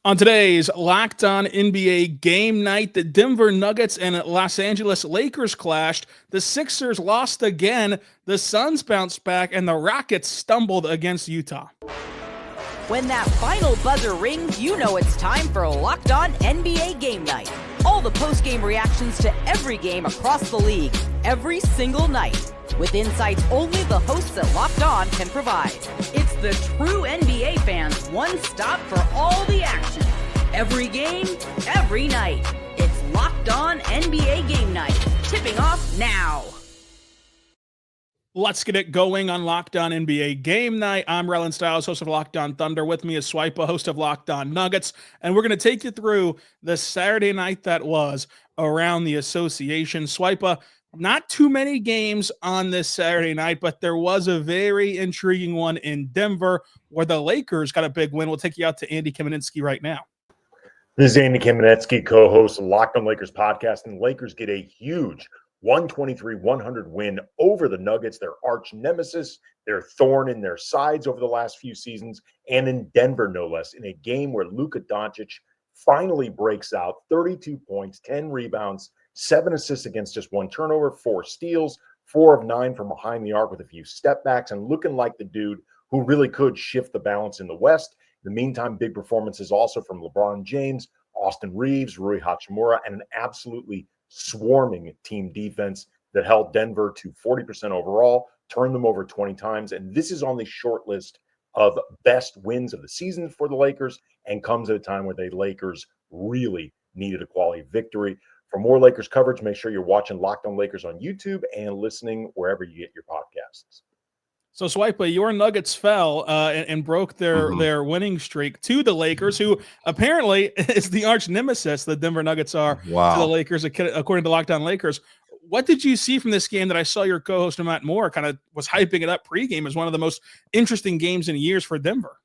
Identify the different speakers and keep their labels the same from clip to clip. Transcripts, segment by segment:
Speaker 1: On today's Locked On NBA Game Night, the Denver Nuggets and Los Angeles Lakers clashed. The Sixers lost again. The Suns bounced back, and the Rockets stumbled against Utah.
Speaker 2: When that final buzzer rings, you know it's time for Locked On NBA Game Night. All the post-game reactions to every game across the league, every single night, with insights only the hosts at Locked On can provide. It's the true NBA fans' one stop for all the action. Every game, every night. It's Locked On NBA Game Night. Tipping off now.
Speaker 1: Let's get it going on Locked On NBA Game Night. I'm Rylan Stiles, host of Locked On Thunder. With me is Swipa, host of Locked On Nuggets. And we're going to take you through the Saturday night that was around the association. Swipa, not too many games on this Saturday night, but there was a very intriguing one in Denver where the Lakers got a big win. We'll take you out to Andy Kamininski right now.
Speaker 3: This is Andy Kamininski, co-host of Locked On Lakers podcast, and the Lakers get a huge 123-100 win over the Nuggets, their arch nemesis, their thorn in their sides over the last few seasons, and in Denver, no less, in a game where Luka Jokic finally breaks out, 32 points, 10 rebounds, 7 assists against just 1 turnover, 4 steals, 4 of 9 from behind the arc with a few step backs, and looking like the dude who really could shift the balance in the West. In the meantime, big performances also from LeBron James, Austin Reeves, Rui Hachimura, and an absolutely swarming team defense that held Denver to 40% overall, turned them over 20 times. And this is on the short list of best wins of the season for the Lakers and comes at a time where the Lakers really needed a quality victory. For more Lakers coverage, make sure you're watching Locked On Lakers on YouTube and listening wherever you get your podcasts.
Speaker 1: So, Swipa, your Nuggets fell and broke their winning streak to the Lakers, who apparently is the arch nemesis the Denver Nuggets are to the Lakers, according to Locked On Lakers. What did you see from this game that I saw your co-host, Matt Moore, kind of was hyping it up pregame as one of the most interesting games in years for Denver?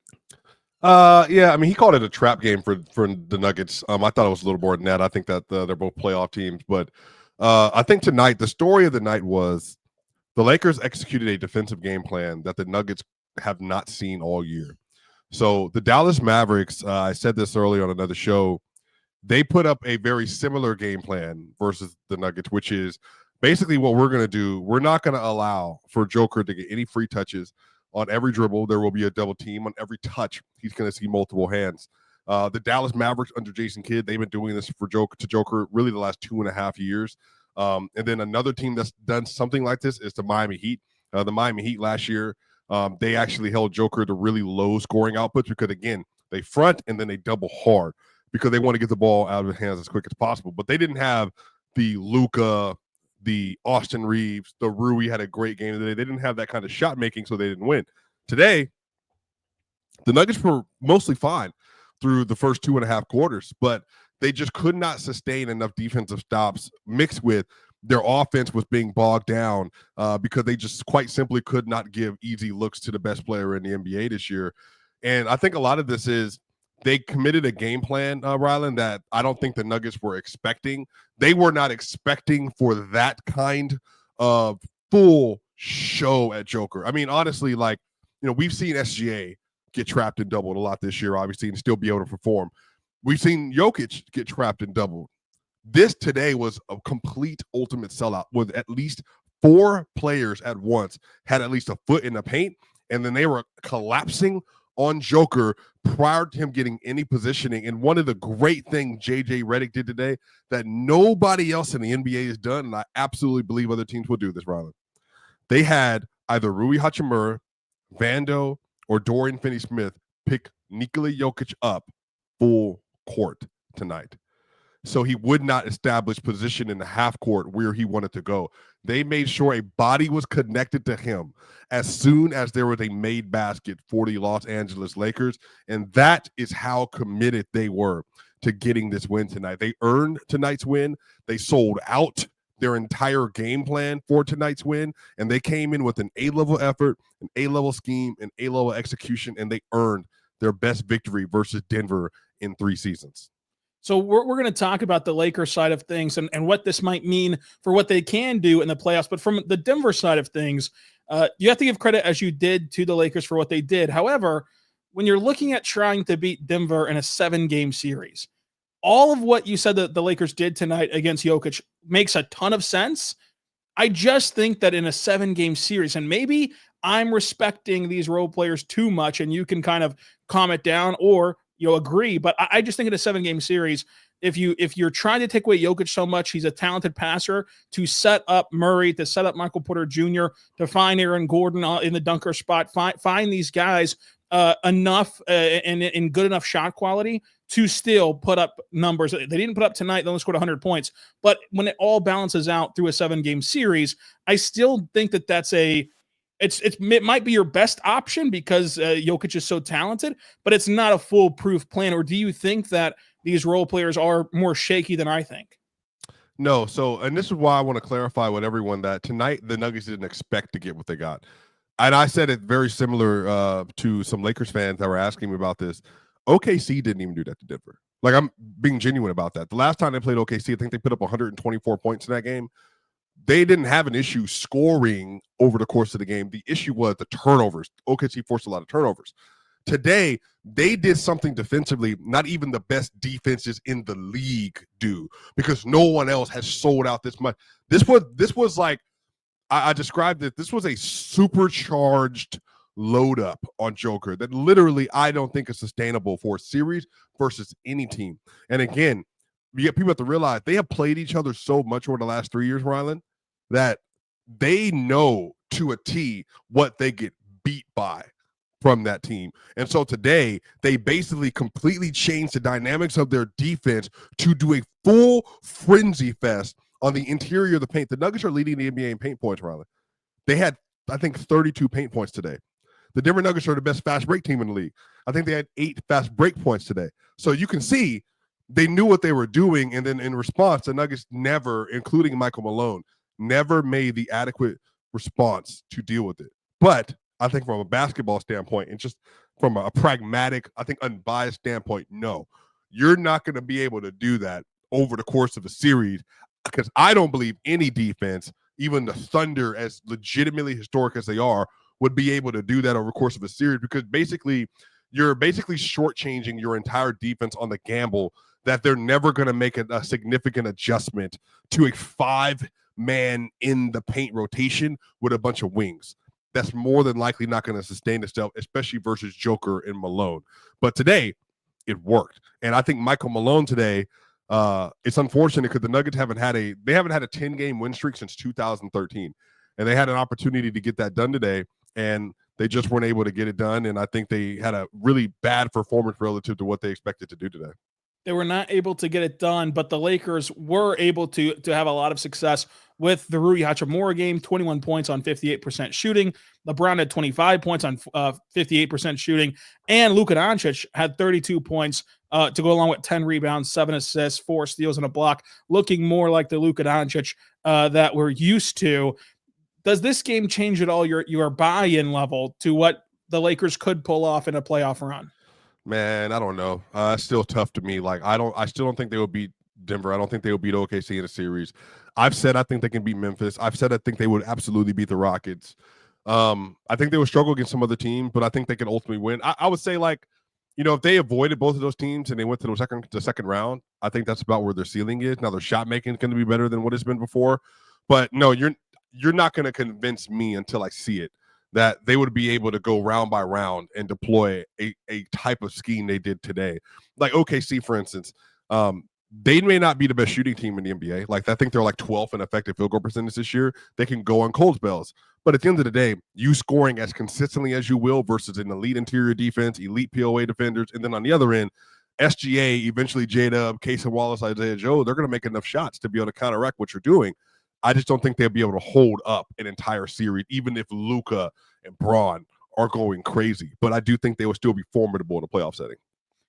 Speaker 4: Yeah, I mean, he called it a trap game for the Nuggets. I thought it was a little more than that. I think that they're both playoff teams. But I think tonight, the story of the night was the Lakers executed a defensive game plan that the Nuggets have not seen all year. So the Dallas Mavericks, I said this earlier on another show, they put up a very similar game plan versus the Nuggets, which is basically what we're going to do. We're not going to allow for Joker to get any free touches. On every dribble, there will be a double team. On every touch, he's going to see multiple hands. The Dallas Mavericks under Jason Kidd, they've been doing this for Joker really the last 2.5 years. And then another team that's done something like this is the Miami Heat. The Miami Heat last year, they actually held Joker to really low scoring outputs because, again, they front and then they double hard because they want to get the ball out of his hands as quick as possible. But they didn't have the Luka, the Austin Reeves, the Rui had a great game today. They didn't have that kind of shot making, so they didn't win. Today, the Nuggets were mostly fine through the first 2.5 quarters, but they just could not sustain enough defensive stops mixed with their offense was being bogged down because they just quite simply could not give easy looks to the best player in the NBA this year. And I think a lot of this is they committed a game plan, Rylan, that I don't think the Nuggets were expecting. They were not expecting for that kind of full show at Joker. I mean, honestly, like, you know, we've seen SGA get trapped and doubled a lot this year, obviously, and still be able to perform. We've seen Jokic get trapped and doubled. This today was a complete ultimate sellout with at least 4 players at once had at least a foot in the paint, and then they were collapsing on Joker prior to him getting any positioning. And one of the great things JJ Redick did today that nobody else in the NBA has done, and I absolutely believe other teams will do this, Rylan. They had either Rui Hachimura, Vando, or Dorian Finney-Smith pick Nikola Jokic up full court tonight. So he would not establish position in the half court where he wanted to go. They made sure a body was connected to him as soon as there was a made basket for the Los Angeles Lakers. And that is how committed they were to getting this win tonight. They earned tonight's win. They sold out their entire game plan for tonight's win. And they came in with an A-level effort, an A-level scheme, an A-level execution, and they earned their best victory versus Denver in 3 seasons.
Speaker 1: So we're going to talk about the Lakers side of things and what this might mean for what they can do in the playoffs. But from the Denver side of things, you have to give credit, as you did, to the Lakers for what they did. However, when you're looking at trying to beat Denver in a 7-game series, all of what you said that the Lakers did tonight against Jokic makes a ton of sense. I just think that in a 7-game series, and maybe I'm respecting these role players too much, and you can kind of calm it down or agree. But I just think in a 7-game series, if you're trying to take away Jokic so much, he's a talented passer, to set up Murray, to set up Michael Porter Jr., to find Aaron Gordon in the dunker spot, find these guys enough and in good enough shot quality to still put up numbers. They didn't put up tonight. They only scored 100 points. But when it all balances out through a 7-game series, I still think that it might be your best option because Jokic is so talented, but it's not a foolproof plan. Or do you think that these role players are more shaky than I think?
Speaker 4: No. So, and this is why I want to clarify with everyone that tonight the Nuggets didn't expect to get what they got. And I said it very similar to some Lakers fans that were asking me about this. OKC didn't even do that to Denver. Like, I'm being genuine about that. The last time they played OKC, I think they put up 124 points in that game. They didn't have an issue scoring over the course of the game. The issue was the turnovers. OKC forced a lot of turnovers. Today, they did something defensively not even the best defenses in the league do, because no one else has sold out this much. This was like, I described it, this was a supercharged load up on Joker that literally I don't think is sustainable for a series versus any team. And again, people have to realize they have played each other so much over the last 3 years, Rylan, that they know to a T what they get beat by from that team. And so today, they basically completely changed the dynamics of their defense to do a full frenzy fest on the interior of the paint. The Nuggets are leading the NBA in paint points, Rylan. They had, I think, 32 paint points today. The Denver Nuggets are the best fast break team in the league. I think they had 8 fast break points today. So you can see they knew what they were doing, and then in response, the Nuggets never, including Michael Malone, never made the adequate response to deal with it. But I think from a basketball standpoint and just from a pragmatic, I think unbiased standpoint, no. You're not going to be able to do that over the course of a series, because I don't believe any defense, even the Thunder, as legitimately historic as they are, would be able to do that over the course of a series, because you're basically shortchanging your entire defense on the gamble that they're never going to make a significant adjustment to a 5-man in the paint rotation with a bunch of wings. That's more than likely not going to sustain itself, especially versus Joker and Malone. But today, it worked. And I think Michael Malone today, it's unfortunate because the Nuggets haven't had a 10-game win streak since 2013. And they had an opportunity to get that done today, and they just weren't able to get it done. And I think they had a really bad performance relative to what they expected to do today.
Speaker 1: They were not able to get it done, but the Lakers were able to have a lot of success with the Rui Hachimura game, 21 points on 58% shooting. LeBron had 25 points on 58% shooting. And Luka Jokic had 32 points to go along with 10 rebounds, 7 assists, 4 steals, and a block, looking more like the Luka Jokic that we're used to. Does this game change at all your buy-in level to what the Lakers could pull off in a playoff run?
Speaker 4: Man, I don't know. It's still tough to me. Like, I still don't think they will beat Denver. I don't think they will beat OKC in a series. I've said I think they can beat Memphis. I've said I think they would absolutely beat the Rockets. I think they would struggle against some other team, but I think they can ultimately win. I would say, like, if they avoided both of those teams and they went to the second round, I think that's about where their ceiling is. Now, their shot making is going to be better than what it's been before. But no, you're not going to convince me until I see it that they would be able to go round by round and deploy a type of scheme they did today. Like OKC, for instance, they may not be the best shooting team in the NBA. Like, I think they're like 12th in effective field goal percentage this year. They can go on cold spells. But at the end of the day, you scoring as consistently as you will versus an elite interior defense, elite POA defenders, and then on the other end, SGA, eventually J-Dub, Casey Wallace, Isaiah Joe, they're going to make enough shots to be able to counteract what you're doing. I just don't think they'll be able to hold up an entire series, even if Luka and Braun are going crazy. But I do think they will still be formidable in a playoff setting.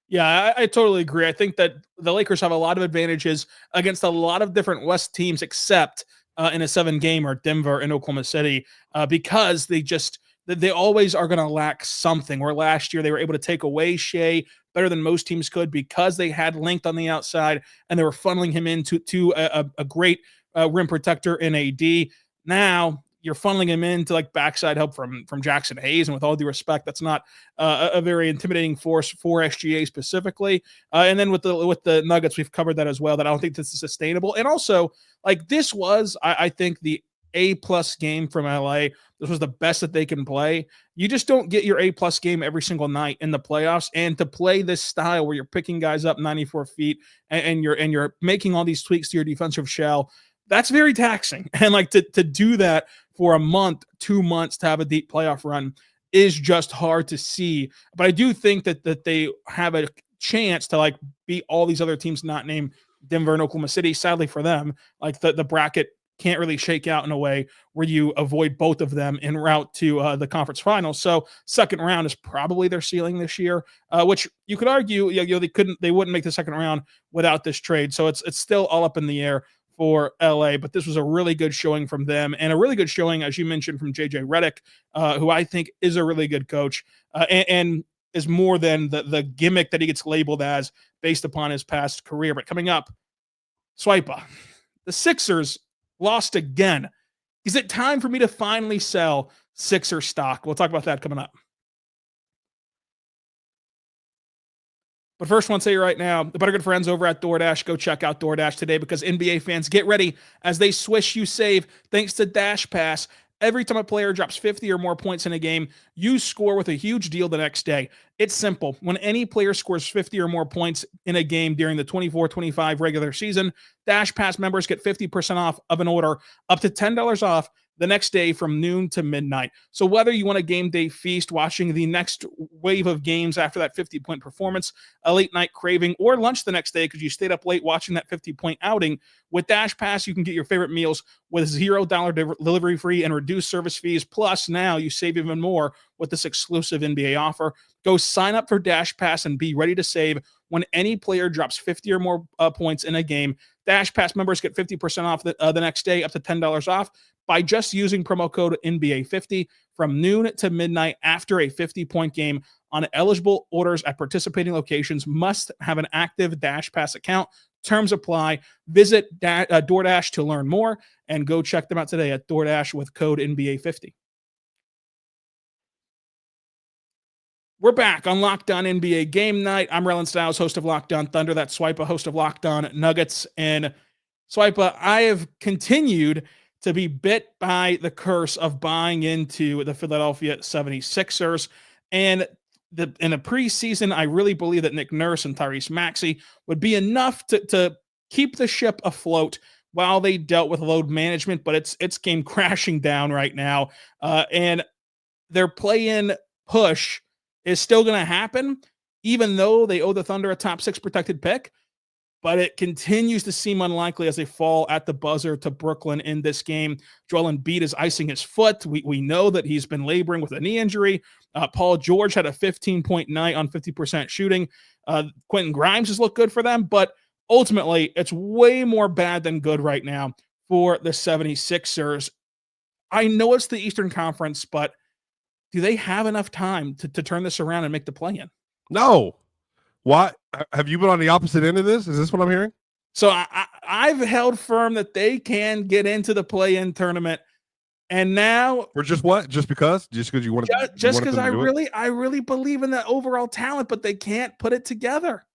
Speaker 1: Yeah, I totally agree. I think that the Lakers have a lot of advantages against a lot of different West teams, except in a 7-gamer, Denver and Oklahoma City, because they always are going to lack something. Where last year they were able to take away Shea better than most teams could because they had length on the outside and they were funneling him into a great rim protector in AD. Now you're funneling him into like backside help from Jackson Hayes, and with all due respect, that's not a very intimidating force for SGA specifically. And then with the Nuggets, we've covered that as well. That I don't think this is sustainable. And also, like this was, I think the A+ game from LA. This was the best that they can play. You just don't get your A+ game every single night in the playoffs. And to play this style where you're picking guys up 94 feet and you're making all these tweaks to your defensive shell, that's very taxing. And like to do that for a month, 2 months, to have a deep playoff run is just hard to see. But I do think that they have a chance to like beat all these other teams not named Denver and Oklahoma City. Sadly for them, like the bracket can't really shake out in a way where you avoid both of them en route to the conference finals. So second round is probably their ceiling this year, which you could argue, they wouldn't make the second round without this trade. So it's still all up in the air for LA, but this was a really good showing from them, and a really good showing, as you mentioned, from JJ Redick, who I think is a really good coach, and is more than the gimmick that he gets labeled as based upon his past career. But coming up, Swipa, the Sixers lost again. Is it time for me to finally sell Sixer stock? We'll talk about that coming up. But first, I want to say right now, the better good friends over at DoorDash, go check out DoorDash today, because NBA fans, get ready as they swish you save thanks to Dash Pass. Every time a player drops 50 or more points in a game, you score with a huge deal the next day. It's simple. When any player scores 50 or more points in a game during the 24-25 regular season, Dash Pass members get 50% off of an order, up to $10 off the next day from noon to midnight. So whether you want a game day feast, watching the next wave of games after that 50-point performance, a late night craving, or lunch the next day because you stayed up late watching that 50-point outing, with Dash Pass, you can get your favorite meals with $0 delivery free and reduced service fees. Plus, now you save even more with this exclusive NBA offer. Go sign up for Dash Pass and be ready to save when any player drops 50 or more points in a game. Dash Pass members get 50% off the next day, up to $10 off, by just using promo code NBA50 from noon to midnight after a 50-point game on eligible orders at participating locations. Must have an active Dash Pass account. Terms apply. Visit DoorDash to learn more, and go check them out today at DoorDash with code NBA50. We're back on Locked On NBA Game Night. I'm Rylan Stiles, host of Locked On Thunder. That's Swipa, host of Locked On Nuggets. And Swipa, I have continued to be bit by the curse of buying into the Philadelphia 76ers. And in the preseason, I really believe that Nick Nurse and Tyrese Maxey would be enough to keep the ship afloat while they dealt with load management, but it's came crashing down right now. And their play-in push is still going to happen, even though they owe the Thunder a top 6 protected pick. But it continues to seem unlikely as they fall at the buzzer to Brooklyn in this game. Joel Embiid is icing his foot. We know that he's been laboring with a knee injury. Paul George had a 15-point night on 50% shooting. Quentin Grimes has looked good for them, but ultimately it's way more bad than good right now for the 76ers. I know it's the Eastern Conference, but do they have enough time to turn this around and make the play-in?
Speaker 4: No. Why? Have you been on the opposite end of this? Is this what I'm hearing?
Speaker 1: So I've held firm that they can get into the play-in tournament, and now
Speaker 4: for just what? Just because you wanted?
Speaker 1: Just because I really believe in the overall talent, but they can't put it together.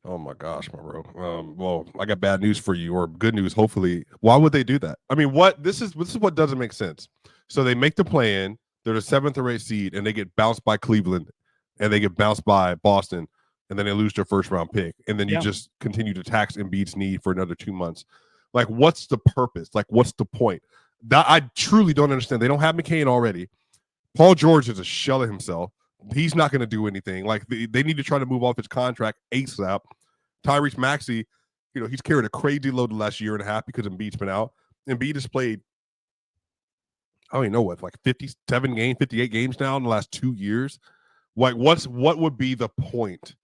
Speaker 4: Oh my gosh, my bro. Well, I got bad news for you, or good news, hopefully. Why would they do that? I mean, this is what doesn't make sense. So they make the play-in, they're the 7th or 8th seed, and they get bounced by Cleveland, and they get bounced by Boston, and then they lose their first round pick. And then you just continue to tax Embiid's knee for another 2 months. Like, what's the purpose? Like, what's the point? That I truly don't understand. They don't have McCain already. Paul George is a shell of himself. He's not going to do anything. Like, they need to try to move off his contract ASAP. Tyrese Maxey, he's carried a crazy load the last year and a half because Embiid's been out. Embiid has played, I don't even know what, like 57 games, 58 games now in the last 2 years. Like, what would be the point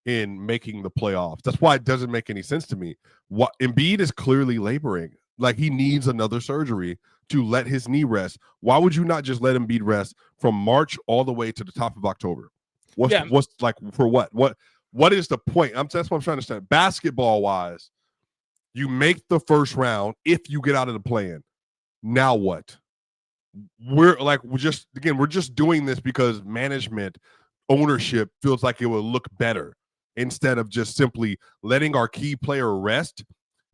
Speaker 4: in making the playoffs? That's why it doesn't make any sense to me. What Embiid is clearly laboring. Like, he needs another surgery to let his knee rest. Why would you not just let Embiid rest from March all the way to the top of October? What's like, for what? What is the point? That's what I'm trying to understand. Basketball wise, you make the first round if you get out of the play-in. now what? We're just doing this because management ownership feels like it will look better instead of just simply letting our key player rest,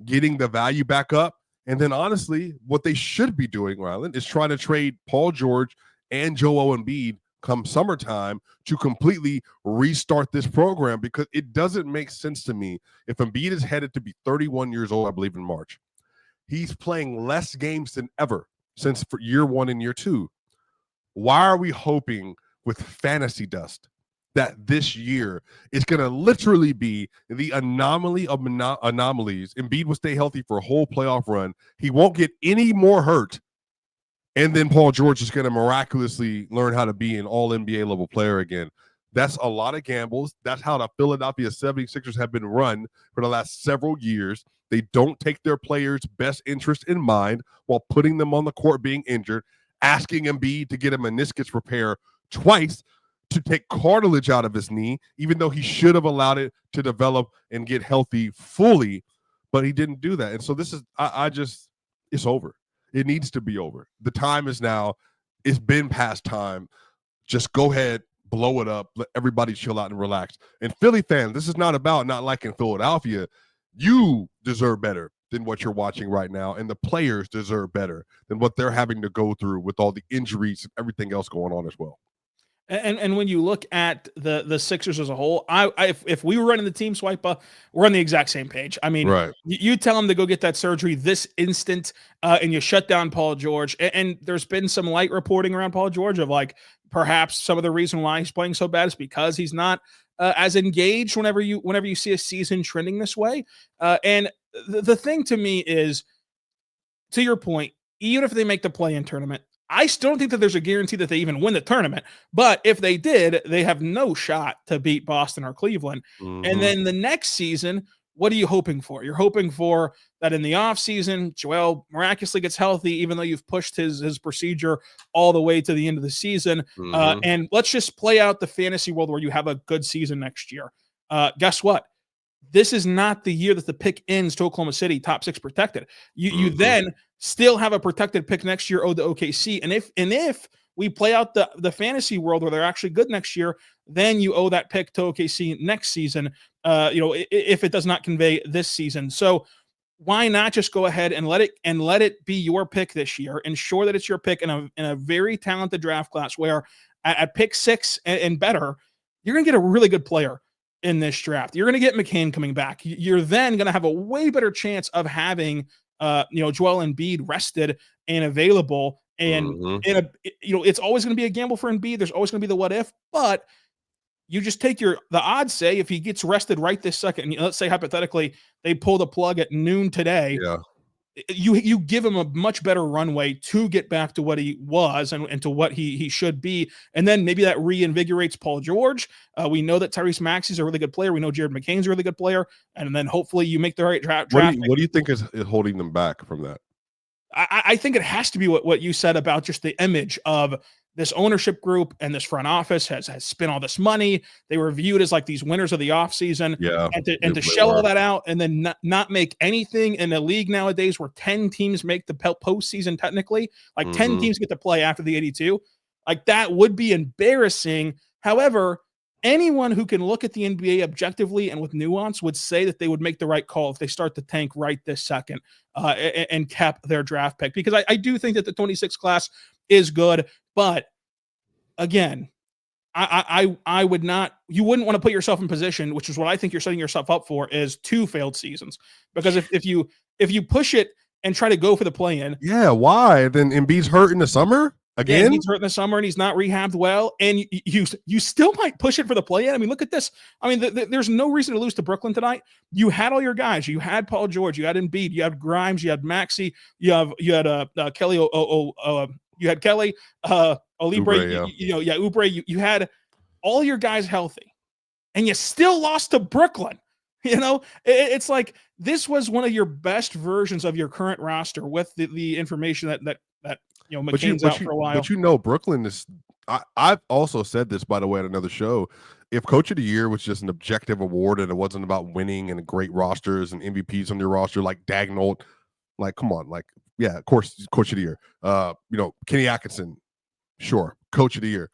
Speaker 4: getting the value back up. And then honestly, what they should be doing, Rylan, is trying to trade Paul George and Joel Embiid come summertime to completely restart this program, because it doesn't make sense to me if Embiid is headed to be 31 years old, I believe, in March. He's playing less games than ever since for year one and year two. Why are we hoping with fantasy dust that this year is going to literally be the anomaly of anomalies? Embiid will stay healthy for a whole playoff run. He won't get any more hurt. And then Paul George is going to miraculously learn how to be an all-NBA level player again. That's a lot of gambles. That's how the Philadelphia 76ers have been run for the last several years. They don't take their players' best interest in mind while putting them on the court being injured, asking Embiid to get a meniscus repair twice to take cartilage out of his knee, even though he should have allowed it to develop and get healthy fully, but he didn't do that. And so this is, it's over. It needs to be over. The time is now. It's been past time. Just go ahead, blow it up, let everybody chill out and relax. And Philly fans, this is not about not liking Philadelphia. You deserve better than what you're watching right now, and the players deserve better than what they're having to go through with all the injuries and everything else going on as well.
Speaker 1: And when you look at the Sixers as a whole, if we were running the team, Swipa, we're on the exact same page. I mean,
Speaker 4: right.
Speaker 1: You tell him to go get that surgery this instant, and you shut down Paul George. And there's been some light reporting around Paul George of like perhaps some of the reason why he's playing so bad is because he's not as engaged whenever you see a season trending this way. And the thing to me is, to your point, even if they make the play-in tournament, I still don't think that there's a guarantee that they even win the tournament. But if they did, they have no shot to beat Boston or Cleveland.
Speaker 4: Mm-hmm.
Speaker 1: And then the next season, what are you hoping for? You're hoping for that in the offseason, Joel miraculously gets healthy, even though you've pushed his procedure all the way to the end of the season.
Speaker 4: Mm-hmm.
Speaker 1: And let's just play out the fantasy world where you have a good season next year. Guess what? This is not the year that the pick ends to Oklahoma City, top 6 protected. You then still have a protected pick next year owed to OKC. And if we play out the fantasy world where they're actually good next year, then you owe that pick to OKC next season, if it does not convey this season. So why not just go ahead and let it be your pick this year? Ensure that it's your pick in a very talented draft class where at pick 6 and better, you're going to get a really good player in this draft. You're going to get McCain coming back. You're then going to have a way better chance of having Joel Embiid rested and available. And it's always going to be a gamble for Embiid. There's always going to be the what if, but you just take the odds say if he gets rested right this second, and let's say hypothetically they pull the plug at noon today.
Speaker 4: Yeah.
Speaker 1: You give him a much better runway to get back to what he was and to what he should be. And then maybe that reinvigorates Paul George. We know that Tyrese Maxey's a really good player. We know Jared McCain's a really good player. And then hopefully you make the right draft.
Speaker 4: What do you think is holding them back from that?
Speaker 1: I think it has to be what you said about just the image of this ownership group and this front office has spent all this money. They were viewed as like these winners of the offseason.
Speaker 4: Yeah.
Speaker 1: And to shell all that out and then not make anything in a league nowadays where 10 teams make the postseason technically, like 10 teams get to play after the 82. Like that would be embarrassing. However, anyone who can look at the NBA objectively and with nuance would say that they would make the right call if they start to tank right this second and cap their draft pick. Because I do think that the 26 class is good, but again, I would not, you wouldn't want to put yourself in position, which is what I think you're setting yourself up for, is 2 failed seasons. Because if you push it and try to go for the play-in.
Speaker 4: Yeah, why? Then Embiid's hurt in the summer? Again,
Speaker 1: yeah, he's hurt in the summer and he's not rehabbed well, and you still might push it for the play-in. I mean, look at this. I mean, there's no reason to lose to Brooklyn tonight. You had all your guys. You had Paul George. You had Embiid. You had Grimes. You had Maxey. You had Kelly. You had Kelly. Oubre. Oubre. You had all your guys healthy, and you still lost to Brooklyn. It's like this was one of your best versions of your current roster with the information that McCain's out for a while.
Speaker 4: But Brooklyn is. I've also said this, by the way, at another show. If Coach of the Year was just an objective award and it wasn't about winning and great rosters and MVPs on your roster, like Dagnall, like come on, like Yeah, of course, coach of the year. Kenny Atkinson, sure, coach of the year.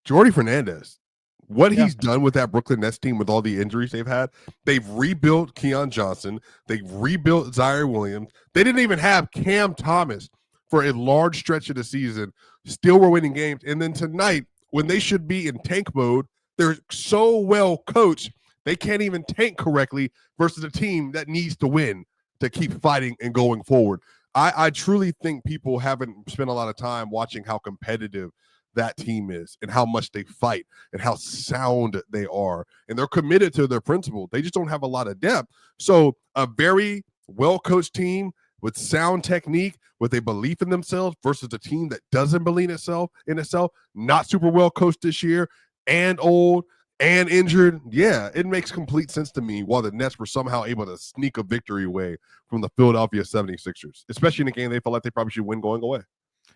Speaker 4: Jordy Fernandez, what he's done with that Brooklyn Nets team with all the injuries they've had, they've rebuilt Keon Johnson, they've rebuilt Zaire Williams. They didn't even have Cam Thomas for a large stretch of the season. Still were winning games. And then tonight, when they should be in tank mode, they're so well coached, they can't even tank correctly versus a team that needs to win to keep fighting and going forward. I truly think people haven't spent a lot of time watching how competitive that team is and how much they fight and how sound they are. And they're committed to their principle. They just don't have a lot of depth. So a very well-coached team with sound technique, with a belief in themselves versus a team that doesn't believe in itself, not super well coached this year and old and injured. Yeah, it makes complete sense to me while the Nets were somehow able to sneak a victory away from the Philadelphia 76ers, especially in a game they felt like they probably should win going away.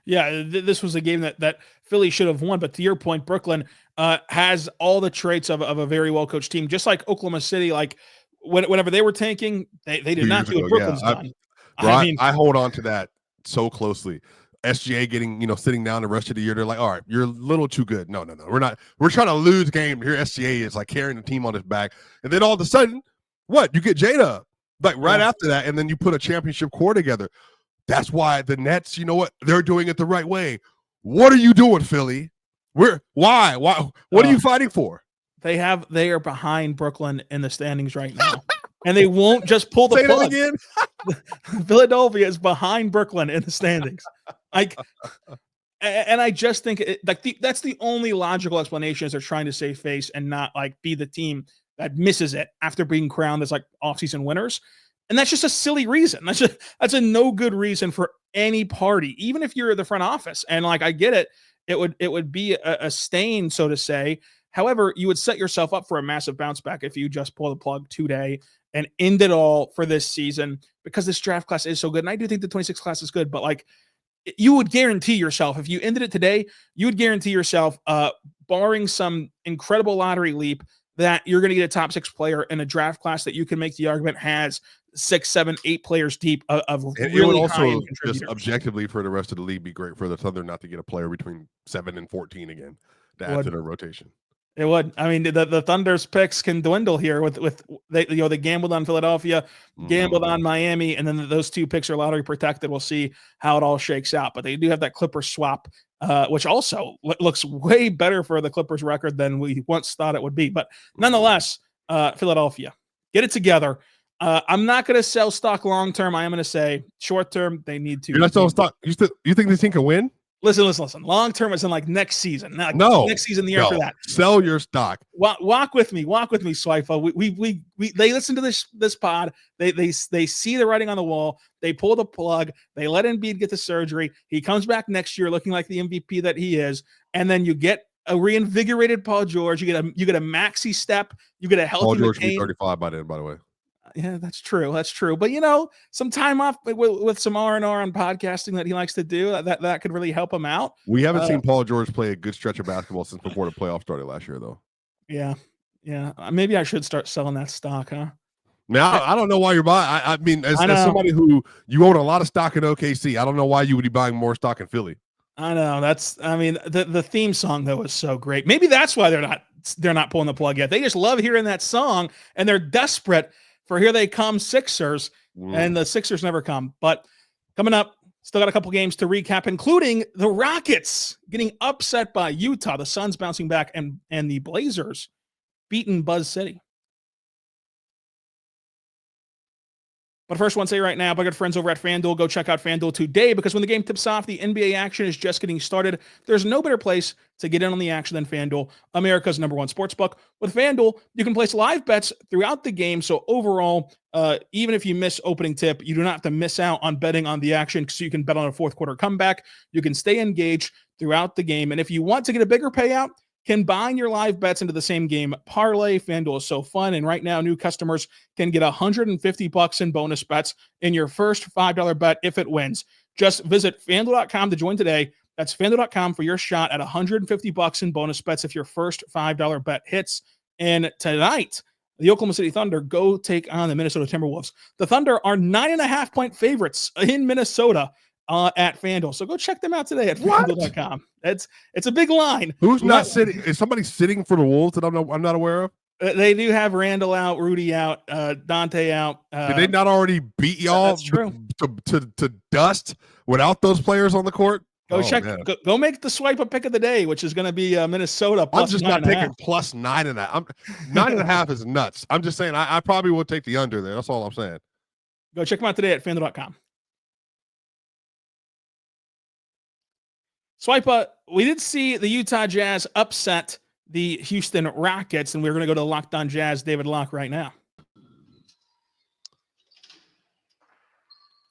Speaker 1: Yeah, this was a game that Philly should have won. But to your point, Brooklyn has all the traits of a very well-coached team, just like Oklahoma City. Like whenever they were tanking, they did not do what Brooklyn's done.
Speaker 4: I hold on to that so closely. SGA getting, sitting down the rest of the year, they're like, all right, you're a little too good. No, we're not. We're trying to lose game. Here SGA is like carrying the team on his back. And then all of a sudden, what? You get Jada like right after that, and then you put a championship core together. That's why the Nets, you know what? They're doing it the right way. What are you doing, Philly? Why? What are you fighting for?
Speaker 1: They are behind Brooklyn in the standings right now. And they won't just pull the plug.
Speaker 4: Say that
Speaker 1: again. Philadelphia is behind Brooklyn in the standings. And I just think that's the only logical explanation is they're trying to save face and not be the team that misses it after being crowned as offseason winners. And that's just a silly reason. That's a no good reason for any party, even if you're the front office. And I get it. It would be a stain, so to say. However, you would set yourself up for a massive bounce back if you just pull the plug today and end it all for this season, because this draft class is so good. And I do think the 26 class is good, but you would guarantee yourself, if you ended it today, you would guarantee yourself, barring some incredible lottery leap, that you're going to get a top 6 player in a draft class that you can make the argument has 6, 7, 8 players deep of really
Speaker 4: it would
Speaker 1: high
Speaker 4: also
Speaker 1: contributors.
Speaker 4: just objectively for the rest of the league be great for the Thunder not to get a player between 7 and 14 again to add to their rotation.
Speaker 1: It would. I mean, the Thunder's picks can dwindle here with they gambled on Philadelphia, gambled on Miami, and then those 2 picks are lottery protected. We'll see how it all shakes out. But they do have that Clippers swap, which also looks way better for the Clippers record than we once thought it would be. But nonetheless, Philadelphia, get it together. I'm not going to sell stock long term. I am going to say short term, they need to.
Speaker 4: You're not selling stock. You think this team can win?
Speaker 1: Listen. Long term is in next season. Next season, the year after that.
Speaker 4: Sell your stock.
Speaker 1: Walk with me, Swipa. They listen to this pod. They see the writing on the wall. They pull the plug. They let Embiid get the surgery. He comes back next year looking like the MVP that he is, and then you get a reinvigorated Paul George. You get a maxi step. You get a healthy
Speaker 4: Paul George will
Speaker 1: McCain.
Speaker 4: be 35 by then, by the way.
Speaker 1: Yeah, that's true. But some time off with some R&R on podcasting that he likes to do, that could really help him out.
Speaker 4: We haven't seen Paul George play a good stretch of basketball since before the playoffs started last year, though.
Speaker 1: Yeah. Maybe I should start selling that stock, huh?
Speaker 4: Now I don't know why you're buying. I mean, as somebody who you own a lot of stock in OKC, I don't know why you would be buying more stock in Philly.
Speaker 1: I know the theme song though is so great. Maybe that's why they're not pulling the plug yet. They just love hearing that song and they're desperate for Here They Come Sixers, and the Sixers never come. But coming up, still got a couple games to recap, including the Rockets getting upset by Utah, the Suns bouncing back, and the Blazers beating Buzz City. But first, I want to say right now, my good friends over at FanDuel, go check out FanDuel today, because when the game tips off, the NBA action is just getting started. There's no better place to get in on the action than FanDuel, America's #1 sportsbook. With FanDuel, you can place live bets throughout the game. So overall, even if you miss opening tip, you do not have to miss out on betting on the action, so you can bet on a fourth quarter comeback. You can stay engaged throughout the game. And if you want to get a bigger payout, combine your live bets into the same game parlay. FanDuel is so fun. And right now, new customers can get $150 in bonus bets in your first $5 bet if it wins. Just visit FanDuel.com to join today. That's FanDuel.com for your shot at $150 in bonus bets if your first $5 bet hits. And tonight, the Oklahoma City Thunder go take on the Minnesota Timberwolves. The Thunder are 9.5-point favorites in Minnesota at FanDuel. So go check them out today at FanDuel.com. It's a big line.
Speaker 4: Who's not sitting? Is somebody sitting for the Wolves that I'm not aware of?
Speaker 1: They do have Randall out, Rudy out, Dante out.
Speaker 4: Did they not already beat y'all to dust without those players on the court?
Speaker 1: Go check. Go make the swipe a pick of the day, which is going to be Minnesota. Plus
Speaker 4: I'm just not taking plus 9.5. 9.5 is nuts. I'm just saying I probably will take the under there. That's all I'm saying.
Speaker 1: Go check them out today at FanDuel.com. Swipa, we did see the Utah Jazz upset the Houston Rockets, and we're going to go to Locked On Jazz, David Locke, right now.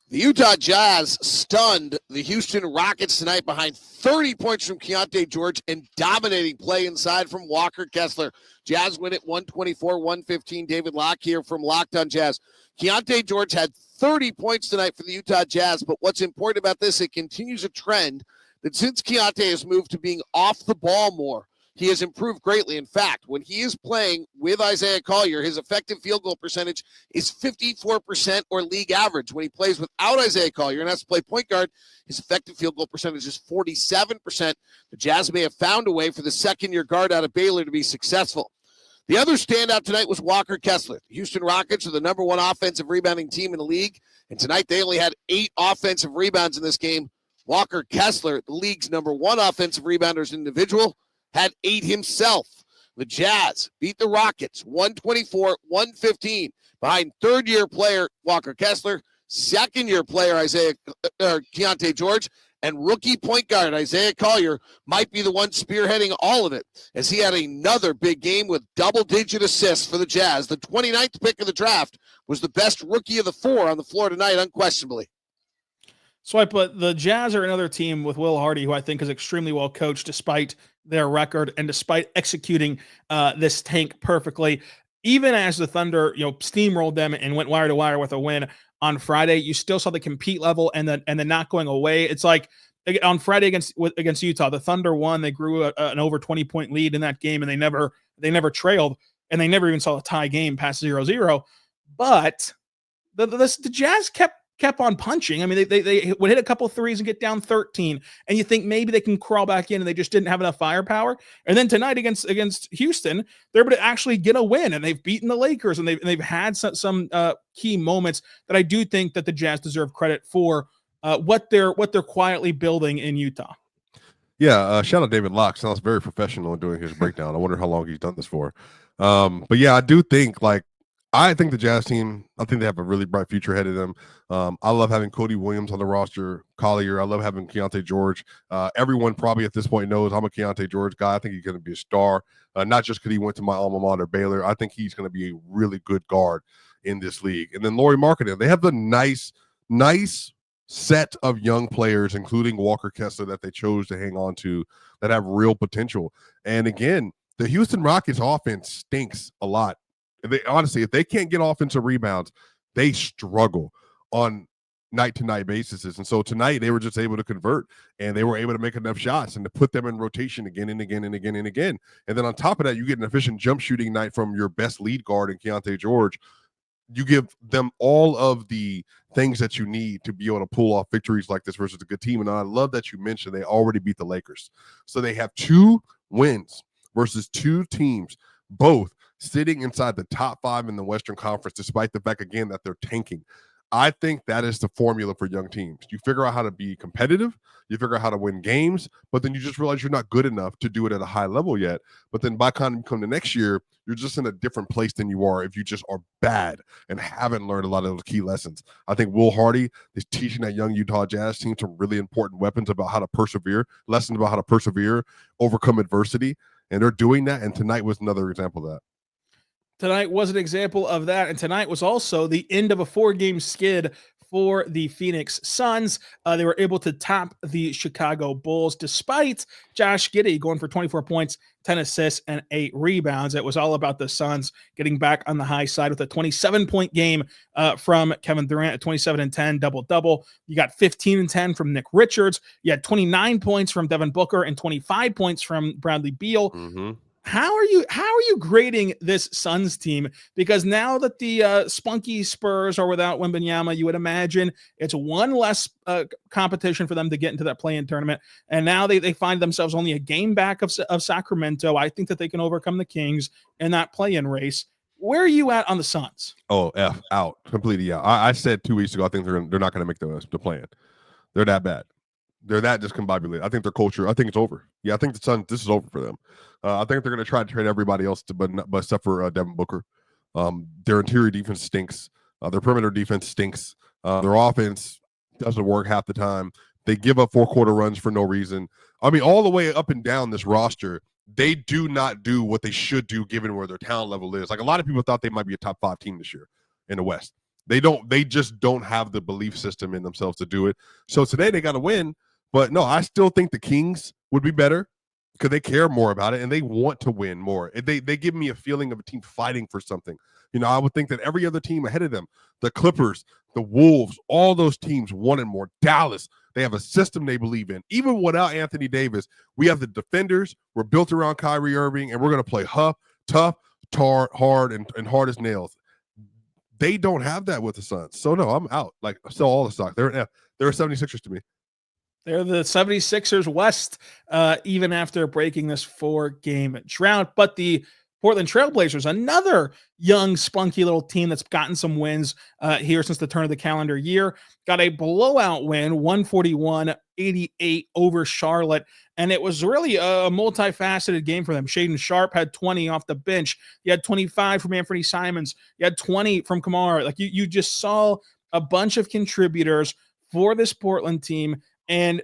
Speaker 5: The Utah Jazz stunned the Houston Rockets tonight behind 30 points from Keonte George and dominating play inside from Walker Kessler. Jazz win it 124-115. David Locke here from Locked On Jazz. Keonte George had 30 points tonight for the Utah Jazz, but what's important about this, it continues a trend that since Keonte has moved to being off the ball more, he has improved greatly. In fact, when he is playing with Isaiah Collier, his effective field goal percentage is 54% or league average. When he plays without Isaiah Collier and has to play point guard, his effective field goal percentage is 47%. The Jazz may have found a way for the second-year guard out of Baylor to be successful. The other standout tonight was Walker Kessler. The Houston Rockets are the number one offensive rebounding team in the league, and tonight they only had 8 offensive rebounds in this game. Walker Kessler, the league's number one offensive rebounder as an individual, had 8 himself. The Jazz beat the Rockets 124-115 behind third-year player Walker Kessler, second-year player Keonte George, and rookie point guard Isaiah Collier might be the one spearheading all of it, as he had another big game with double-digit assists for the Jazz. The 29th pick of the was the best rookie of the 4 on the floor tonight, unquestionably.
Speaker 1: Swipe, but the Jazz are another team with Will Hardy, who I think is extremely well coached despite their record and despite executing this tank perfectly. Even as the Thunder, steamrolled them and went wire to wire with a win on Friday, you still saw the compete level and the not going away. It's like on Friday against Utah, the Thunder won. They grew an over 20-point lead in that game, and they never trailed, and they never even saw a tie game past 0-0. But the Jazz kept on punching. I mean, they would hit a couple threes and get down 13, and you think maybe they can crawl back in, and they just didn't have enough firepower. And then tonight against Houston, they're able to actually get a win, and they've beaten the Lakers, and they've had some key moments that I do think that the Jazz deserve credit for what they're quietly building in Utah.
Speaker 4: Yeah, shout out David Locke. Sounds very professional in doing his breakdown. I wonder how long he's done this for. But yeah, I do think I think the Jazz team, I think they have a really bright future ahead of them. I love having Cody Williams on the roster, Collier. I love having Keonte George. Everyone probably at this point knows I'm a Keonte George guy. I think he's going to be a star, not just because he went to my alma mater, Baylor. I think he's going to be a really good guard in this league. And then Lauri Markkanen, they have the nice set of young players, including Walker Kessler, that they chose to hang on to that have real potential. And again, the Houston Rockets offense stinks a lot. Honestly, if they can't get offensive rebounds, they struggle on night-to-night basis. And so tonight they were just able to convert, and they were able to make enough shots and to put them in rotation again and again and again and again. And then on top of that, you get an efficient jump shooting night from your best lead guard in Keonte George. You give them all of the things that you need to be able to pull off victories like this versus a good team. And I love that you mentioned they already beat the Lakers. So they have 2 wins versus 2 teams, both sitting inside the top 5 in the Western Conference, despite the fact, again, that they're tanking. I think that is the formula for young teams. You figure out how to be competitive, you figure out how to win games, but then you just realize you're not good enough to do it at a high level yet. But then by the time you come to next year, you're just in a different place than you are if you just are bad and haven't learned a lot of those key lessons. I think Will Hardy is teaching that young Utah Jazz team some really important weapons about how to persevere, lessons about how to persevere, overcome adversity, and they're doing that, and tonight was another example of that.
Speaker 1: Tonight was an example of that, and tonight was also the end of a 4-game skid for the Phoenix Suns. They were able to top the Chicago Bulls despite Josh Giddey going for 24 points, 10 assists, and 8 rebounds. It was all about the Suns getting back on the high side with a 27-point game from Kevin Durant, a 27-10 double-double. You got 15-10 from Nick Richards. You had 29 points from Devin Booker and 25 points from Bradley Beal. How are you grading this Suns team? Because now that the spunky Spurs are without Wembanyama, you would imagine it's one less competition for them to get into that play-in tournament. And now they find themselves only a game back of Sacramento. I think that they can overcome the Kings in that play-in race. Where are you at on the Suns?
Speaker 4: Oh, F out completely out. I said 2 weeks ago I think they're not going to make the play-in. They're that bad. They're that discombobulated. I think their culture. I think it's over. Yeah, I think the Suns. This is over for them. I think they're going to try to trade everybody else, but except for Devin Booker. Their interior defense stinks. Their perimeter defense stinks. Their offense doesn't work half the time. They give up 4-quarter runs for no reason. I mean, all the way up and down this roster, they do not do what they should do given where their talent level is. Like a lot of people thought they might be a top 5 team this year in the West. They don't. They just don't have the belief system in themselves to do it. So today they got to win. But no, I still think the Kings would be better because they care more about it and they want to win more. They give me a feeling of a team fighting for something. You know, I would think that every other team ahead of them, the Clippers, the Wolves, all those teams wanted more. Dallas, they have a system they believe in. Even without Anthony Davis, we have the defenders. We're built around Kyrie Irving, and we're going to play tough, hard, and hard as nails. They don't have that with the Suns. So, no, I'm out. Like, sell all the stock. They're 76ers to me.
Speaker 1: They're the 76ers West, even after breaking this 4-game drought. But the Portland Trailblazers, another young, spunky little team that's gotten some wins here since the turn of the calendar year, got a blowout win, 141-88 over Charlotte. And it was really a multifaceted game for them. Shaedon Sharpe had 20 off the bench. You had 25 from Anthony Simons. You had 20 from Kamara. Like you just saw a bunch of contributors for this Portland team. And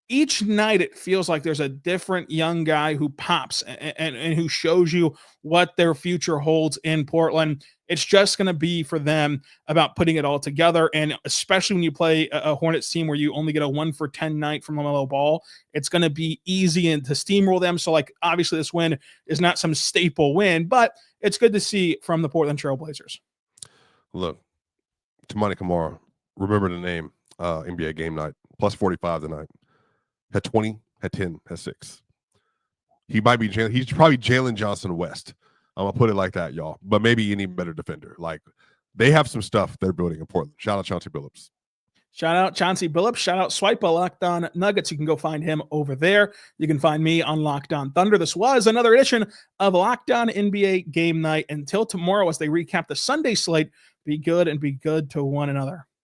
Speaker 1: each night it feels like there's a different young guy who pops and who shows you what their future holds in Portland. It's just going to be for them about putting it all together. And especially when you play a Hornets team where you only get a 1-for-10 night from LaMelo Ball, it's going to be easy and to steamroll them. So like, obviously this win is not some staple win, but it's good to see from the Portland Trailblazers.
Speaker 4: Look, Tamani Kamara, remember the name, NBA game night, plus 45 tonight. Had 20, had 10, had 6. He's probably Jalen Johnson West. I'm gonna put it like that, y'all. But maybe any better defender. Like they have some stuff they're building in Portland. Shout out Chauncey Billups.
Speaker 1: Shout out Chauncey Billups. Shout out Swipa, Locked On Nuggets. You can go find him over there. You can find me on Locked On Thunder. This was another edition of Locked On NBA Game Night. Until tomorrow, as they recap the Sunday slate, be good and be good to one another.